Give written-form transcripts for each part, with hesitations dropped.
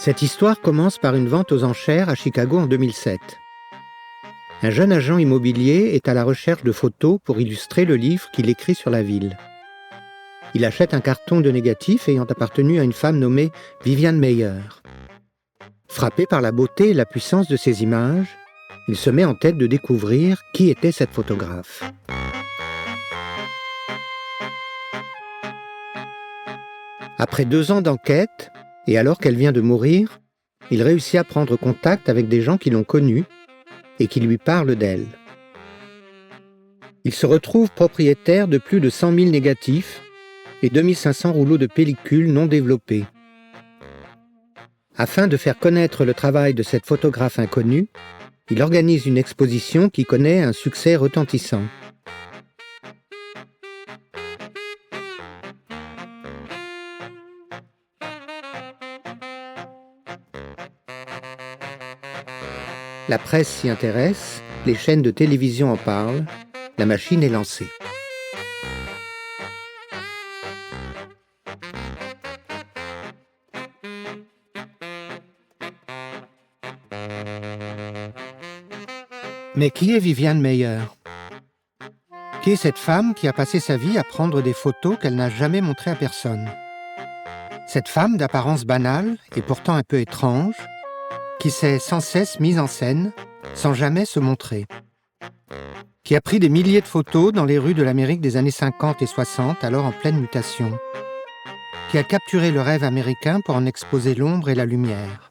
Cette histoire commence par une vente aux enchères à Chicago en 2007. Un jeune agent immobilier est à la recherche de photos pour illustrer le livre qu'il écrit sur la ville. Il achète un carton de négatifs ayant appartenu à une femme nommée Vivian Maier. Frappé par la beauté et la puissance de ces images, il se met en tête de découvrir qui était cette photographe. Après 2 ans d'enquête, et alors qu'elle vient de mourir, il réussit à prendre contact avec des gens qui l'ont connue et qui lui parlent d'elle. Il se retrouve propriétaire de plus de 100 000 négatifs et 2500 rouleaux de pellicule non développés. Afin de faire connaître le travail de cette photographe inconnue, il organise une exposition qui connaît un succès retentissant. La presse s'y intéresse, les chaînes de télévision en parlent, la machine est lancée. Mais qui est Vivian Maier? Qui est cette femme qui a passé sa vie à prendre des photos qu'elle n'a jamais montrées à personne? Cette femme d'apparence banale et pourtant un peu étrange, qui s'est sans cesse mise en scène, sans jamais se montrer. Qui a pris des milliers de photos dans les rues de l'Amérique des années 50 et 60, alors en pleine mutation. Qui a capturé le rêve américain pour en exposer l'ombre et la lumière.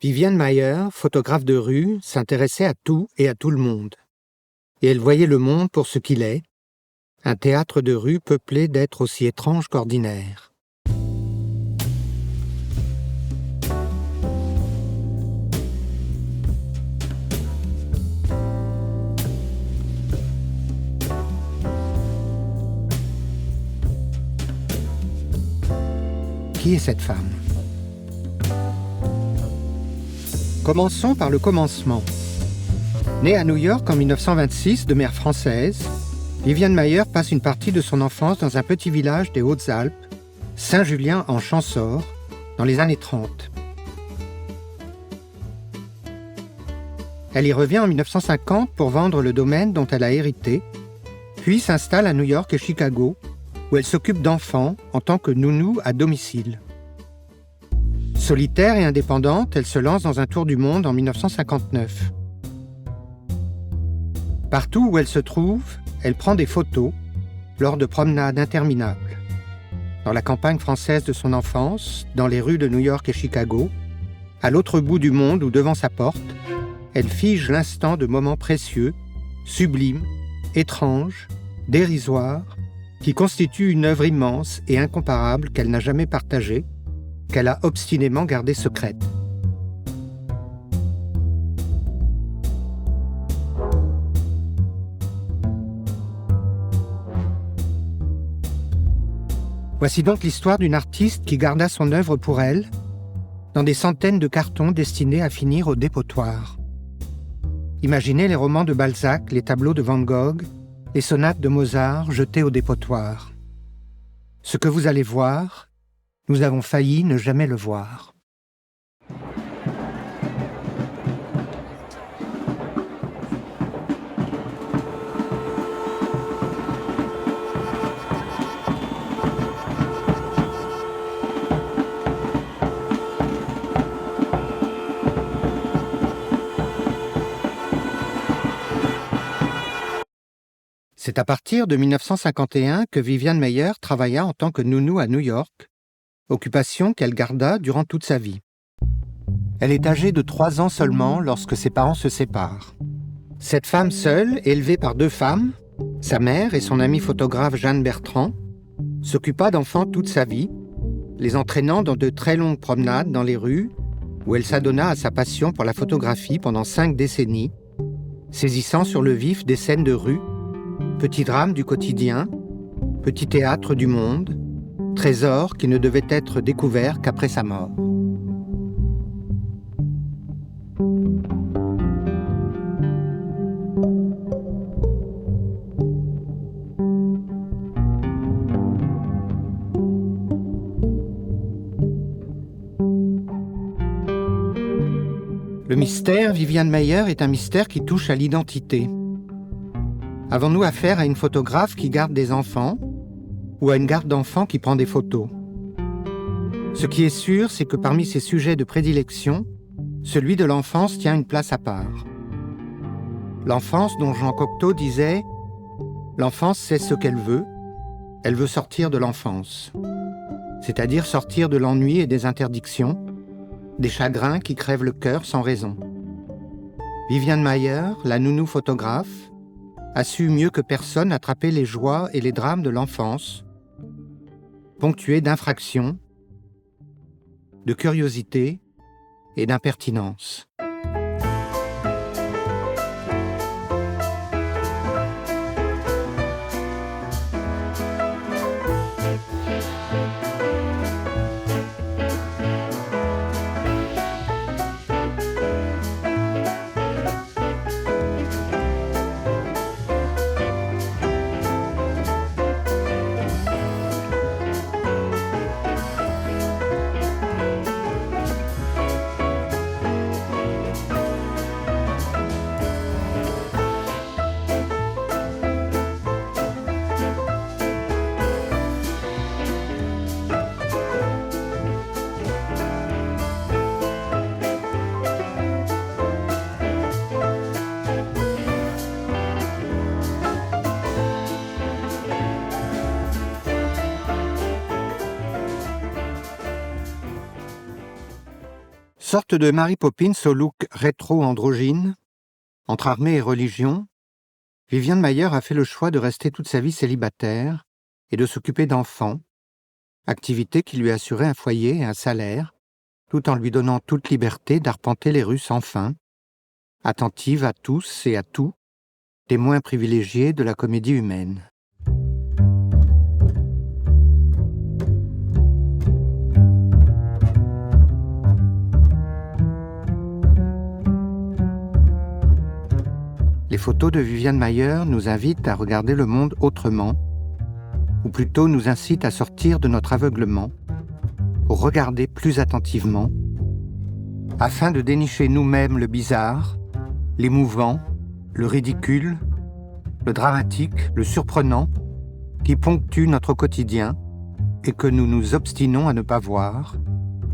Vivian Maier, photographe de rue, s'intéressait à tout et à tout le monde. Et elle voyait le monde pour ce qu'il est, un théâtre de rue peuplé d'êtres aussi étranges qu'ordinaires. Qui est cette femme ? Commençons par le commencement. Née à New York en 1926 de mère française, Vivian Maier passe une partie de son enfance dans un petit village des Hautes-Alpes, Saint-Julien en Champsaur, dans les années 30. Elle y revient en 1950 pour vendre le domaine dont elle a hérité, puis s'installe à New York et Chicago, où elle s'occupe d'enfants en tant que nounou à domicile. Solitaire et indépendante, elle se lance dans un tour du monde en 1959. Partout où elle se trouve, elle prend des photos lors de promenades interminables. Dans la campagne française de son enfance, dans les rues de New York et Chicago, à l'autre bout du monde ou devant sa porte, elle fige l'instant de moments précieux, sublimes, étranges, dérisoires, qui constituent une œuvre immense et incomparable qu'elle n'a jamais partagée, qu'elle a obstinément gardée secrète. Voici donc l'histoire d'une artiste qui garda son œuvre pour elle, dans des centaines de cartons destinés à finir au dépotoir. Imaginez les romans de Balzac, les tableaux de Van Gogh, les sonates de Mozart jetés au dépotoir. Ce que vous allez voir, nous avons failli ne jamais le voir. C'est à partir de 1951 que Vivian Maier travailla en tant que nounou à New York, occupation qu'elle garda durant toute sa vie. Elle est âgée de 3 ans seulement lorsque ses parents se séparent. Cette femme seule, élevée par 2 femmes, Sa mère et son amie photographe Jeanne Bertrand s'occupa d'enfants toute sa vie, les entraînant dans de très longues promenades dans les rues, où elle s'adonna à sa passion pour la photographie pendant 5 décennies, saisissant sur le vif des scènes de rue, petits drames du quotidien, petits théâtres du monde, trésors qui ne devaient être découverts qu'après sa mort. Le mystère Viviane Maier est un mystère qui touche à l'identité. Avons-nous affaire à une photographe qui garde des enfants ou à une garde d'enfants qui prend des photos? Ce qui est sûr, c'est que parmi ses sujets de prédilection, celui de l'enfance tient une place à part. L'enfance dont Jean Cocteau disait « L'enfance sait ce qu'elle veut sortir de l'enfance », c'est-à-dire sortir de l'ennui et des interdictions, des chagrins qui crèvent le cœur sans raison. Viviane Maier, la nounou photographe, a su mieux que personne attraper les joies et les drames de l'enfance, ponctués d'infractions, de curiosité et d'impertinence. Sorte de Mary Poppins au look rétro-androgyne, entre armée et religion, Viviane Maier a fait le choix de rester toute sa vie célibataire et de s'occuper d'enfants, activité qui lui assurait un foyer et un salaire, tout en lui donnant toute liberté d'arpenter les rues sans fin, attentive à tous et à tout, témoin privilégié de la comédie humaine. Les photos de Viviane Maier nous invitent à regarder le monde autrement, ou plutôt nous incitent à sortir de notre aveuglement, pour regarder plus attentivement, afin de dénicher nous-mêmes le bizarre, l'émouvant, le ridicule, le dramatique, le surprenant, qui ponctue notre quotidien et que nous nous obstinons à ne pas voir,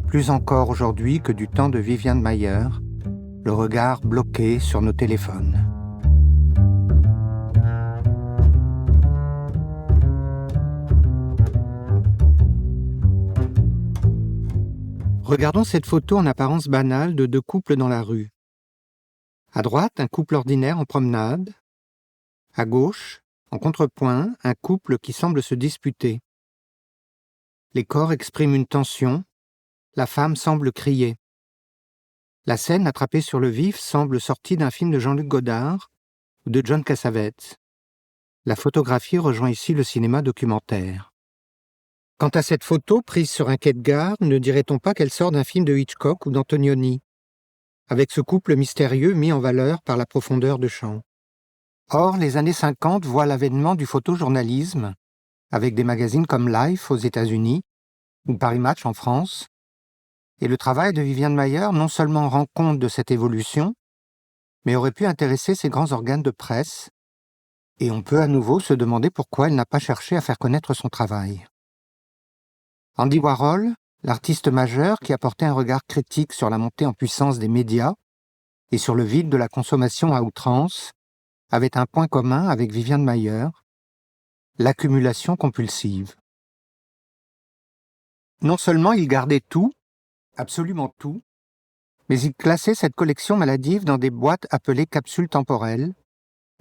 plus encore aujourd'hui que du temps de Viviane Maier, le regard bloqué sur nos téléphones. Regardons cette photo en apparence banale de 2 couples dans la rue. À droite, un couple ordinaire en promenade. À gauche, en contrepoint, un couple qui semble se disputer. Les corps expriment une tension. La femme semble crier. La scène attrapée sur le vif semble sortie d'un film de Jean-Luc Godard ou de John Cassavetes. La photographie rejoint ici le cinéma documentaire. Quant à cette photo prise sur un quai de gare, ne dirait-on pas qu'elle sort d'un film de Hitchcock ou d'Antonioni, avec ce couple mystérieux mis en valeur par la profondeur de champ. Or, les années 50 voient l'avènement du photojournalisme, avec des magazines comme Life aux États-Unis ou Paris Match en France, et le travail de Viviane Maier non seulement rend compte de cette évolution, mais aurait pu intéresser ces grands organes de presse, et on peut à nouveau se demander pourquoi elle n'a pas cherché à faire connaître son travail. Andy Warhol, l'artiste majeur qui apportait un regard critique sur la montée en puissance des médias et sur le vide de la consommation à outrance, avait un point commun avec Viviane Maier, l'accumulation compulsive. Non seulement il gardait tout, absolument tout, mais il classait cette collection maladive dans des boîtes appelées capsules temporelles,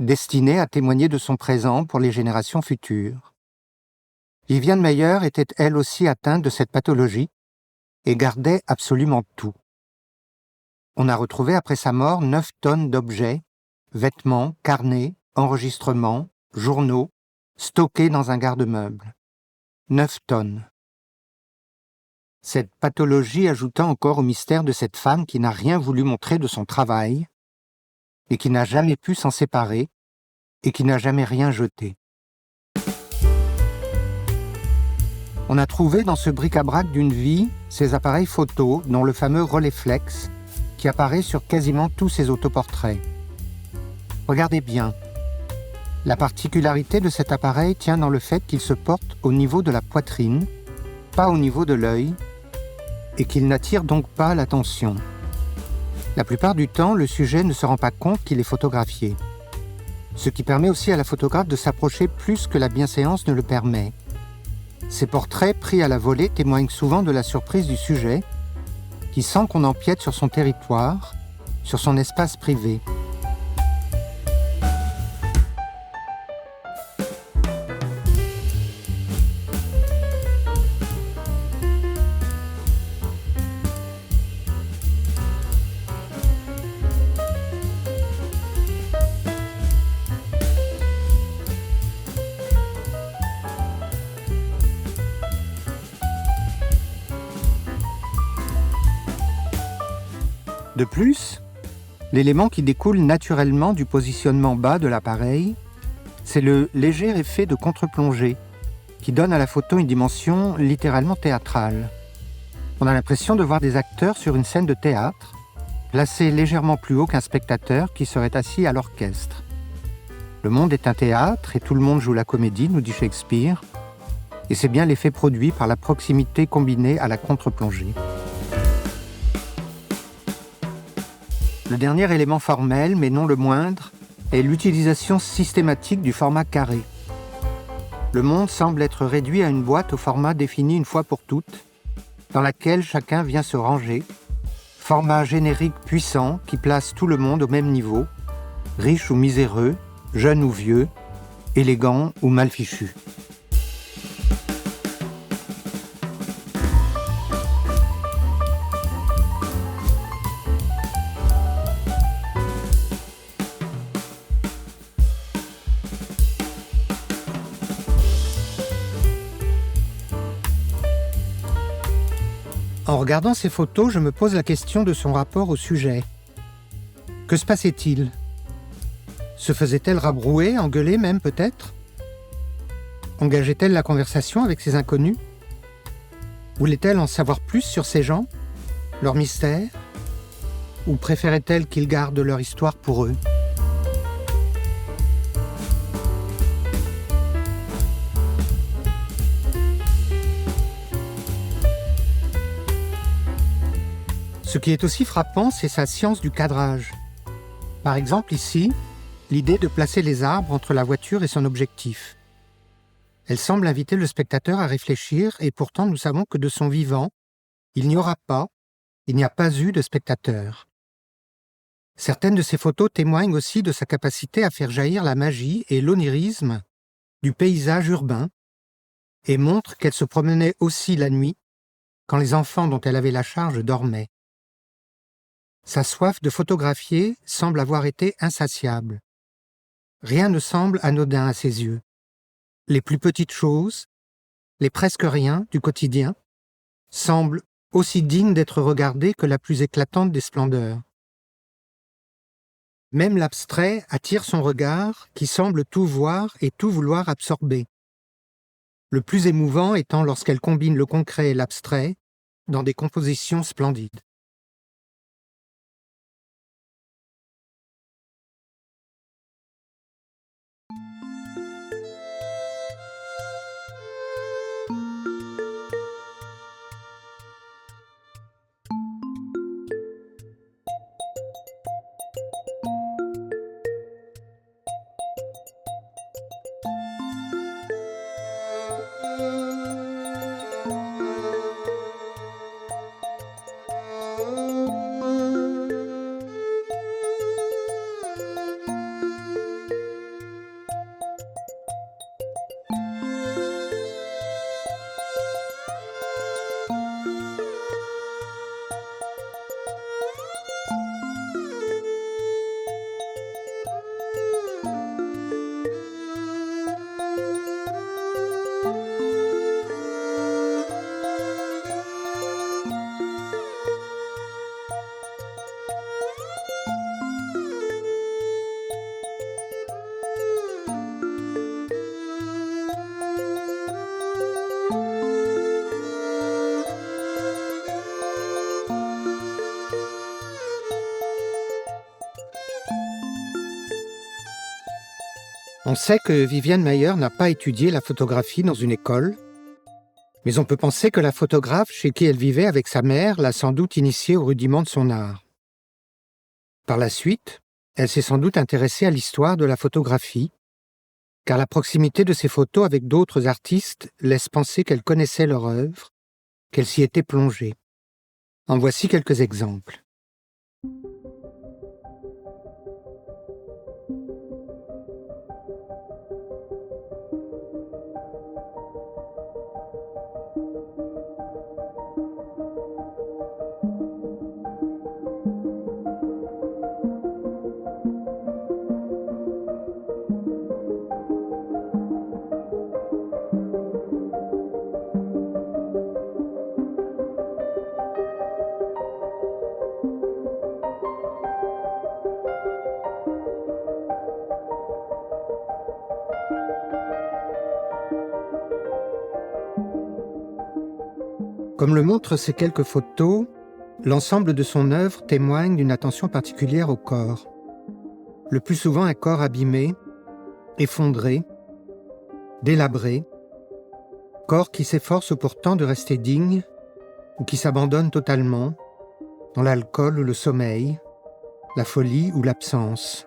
destinée à témoigner de son présent pour les générations futures. Viviane Meyer était elle aussi atteinte de cette pathologie et gardait absolument tout. On a retrouvé après sa mort 9 tonnes d'objets, vêtements, carnets, enregistrements, journaux, stockés dans un garde-meuble. 9 tonnes. Cette pathologie ajouta encore au mystère de cette femme qui n'a rien voulu montrer de son travail et qui n'a jamais pu s'en séparer et qui n'a jamais rien jeté. On a trouvé dans ce bric-à-brac d'une vie ces appareils photos, dont le fameux Rolleiflex, qui apparaît sur quasiment tous ses autoportraits. Regardez bien. La particularité de cet appareil tient dans le fait qu'il se porte au niveau de la poitrine, pas au niveau de l'œil, et qu'il n'attire donc pas l'attention. La plupart du temps, le sujet ne se rend pas compte qu'il est photographié, ce qui permet aussi à la photographe de s'approcher plus que la bienséance ne le permet. Ces portraits pris à la volée témoignent souvent de la surprise du sujet, qui sent qu'on empiète sur son territoire, sur son espace privé. De plus, l'élément qui découle naturellement du positionnement bas de l'appareil, c'est le léger effet de contre-plongée qui donne à la photo une dimension littéralement théâtrale. On a l'impression de voir des acteurs sur une scène de théâtre, placés légèrement plus haut qu'un spectateur qui serait assis à l'orchestre. Le monde est un théâtre et tout le monde joue la comédie, nous dit Shakespeare, et c'est bien l'effet produit par la proximité combinée à la contre-plongée. Le dernier élément formel, mais non le moindre, est l'utilisation systématique du format carré. Le monde semble être réduit à une boîte au format défini une fois pour toutes, dans laquelle chacun vient se ranger, format générique puissant qui place tout le monde au même niveau, riche ou miséreux, jeune ou vieux, élégant ou mal fichu. En regardant ces photos, je me pose la question de son rapport au sujet. Que se passait-il ? Se faisait-elle rabrouer, engueuler même peut-être ? Engageait-elle la conversation avec ces inconnus ? Voulait-elle en savoir plus sur ces gens, leur mystère ? Ou préférait-elle qu'ils gardent leur histoire pour eux ? Ce qui est aussi frappant, c'est sa science du cadrage. Par exemple ici, l'idée de placer les arbres entre la voiture et son objectif. Elle semble inviter le spectateur à réfléchir et pourtant nous savons que de son vivant, il n'y a pas eu de spectateur. Certaines de ces photos témoignent aussi de sa capacité à faire jaillir la magie et l'onirisme du paysage urbain et montrent qu'elle se promenait aussi la nuit quand les enfants dont elle avait la charge dormaient. Sa soif de photographier semble avoir été insatiable. Rien ne semble anodin à ses yeux. Les plus petites choses, les presque rien du quotidien, semblent aussi dignes d'être regardées que la plus éclatante des splendeurs. Même l'abstrait attire son regard qui semble tout voir et tout vouloir absorber. Le plus émouvant étant lorsqu'elle combine le concret et l'abstrait dans des compositions splendides. On sait que Viviane Maier n'a pas étudié la photographie dans une école, mais on peut penser que la photographe chez qui elle vivait avec sa mère l'a sans doute initiée aux rudiments de son art. Par la suite, elle s'est sans doute intéressée à l'histoire de la photographie, car la proximité de ses photos avec d'autres artistes laisse penser qu'elle connaissait leur œuvre, qu'elle s'y était plongée. En voici quelques exemples. Comme le montrent ces quelques photos, l'ensemble de son œuvre témoigne d'une attention particulière au corps. Le plus souvent un corps abîmé, effondré, délabré, corps qui s'efforce pourtant de rester digne ou qui s'abandonne totalement dans l'alcool ou le sommeil, la folie ou l'absence.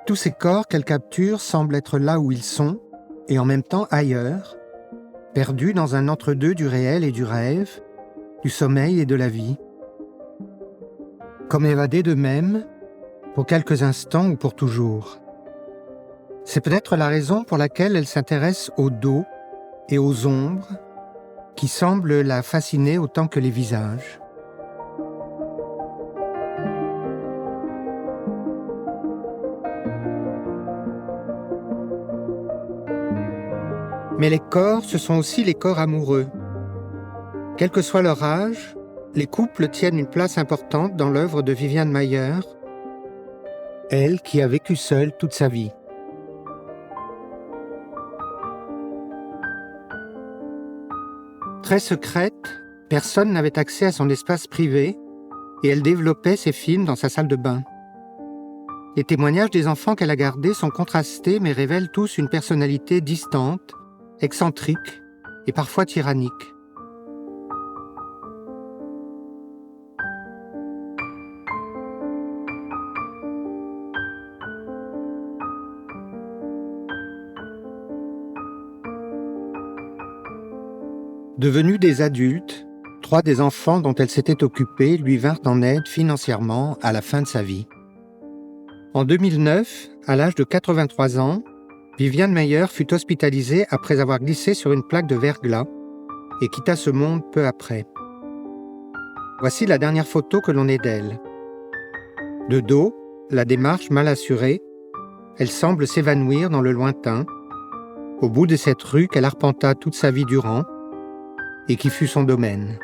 Tous ces corps qu'elle capture semblent être là où ils sont et en même temps ailleurs, perdus dans un entre-deux du réel et du rêve, du sommeil et de la vie. Comme évadés d'eux-mêmes, pour quelques instants ou pour toujours. C'est peut-être la raison pour laquelle elle s'intéresse au dos et aux ombres, qui semblent la fasciner autant que les visages. Mais les corps, ce sont aussi les corps amoureux. Quel que soit leur âge, les couples tiennent une place importante dans l'œuvre de Viviane Maier, elle qui a vécu seule toute sa vie. Très secrète, personne n'avait accès à son espace privé et elle développait ses films dans sa salle de bain. Les témoignages des enfants qu'elle a gardés sont contrastés mais révèlent tous une personnalité distante, excentrique et parfois tyrannique. Devenus des adultes, 3 des enfants dont elle s'était occupée lui vinrent en aide financièrement à la fin de sa vie. En 2009, à l'âge de 83 ans, Viviane Maier fut hospitalisée après avoir glissé sur une plaque de verglas et quitta ce monde peu après. Voici la dernière photo que l'on ait d'elle. De dos, la démarche mal assurée, elle semble s'évanouir dans le lointain, au bout de cette rue qu'elle arpenta toute sa vie durant et qui fut son domaine.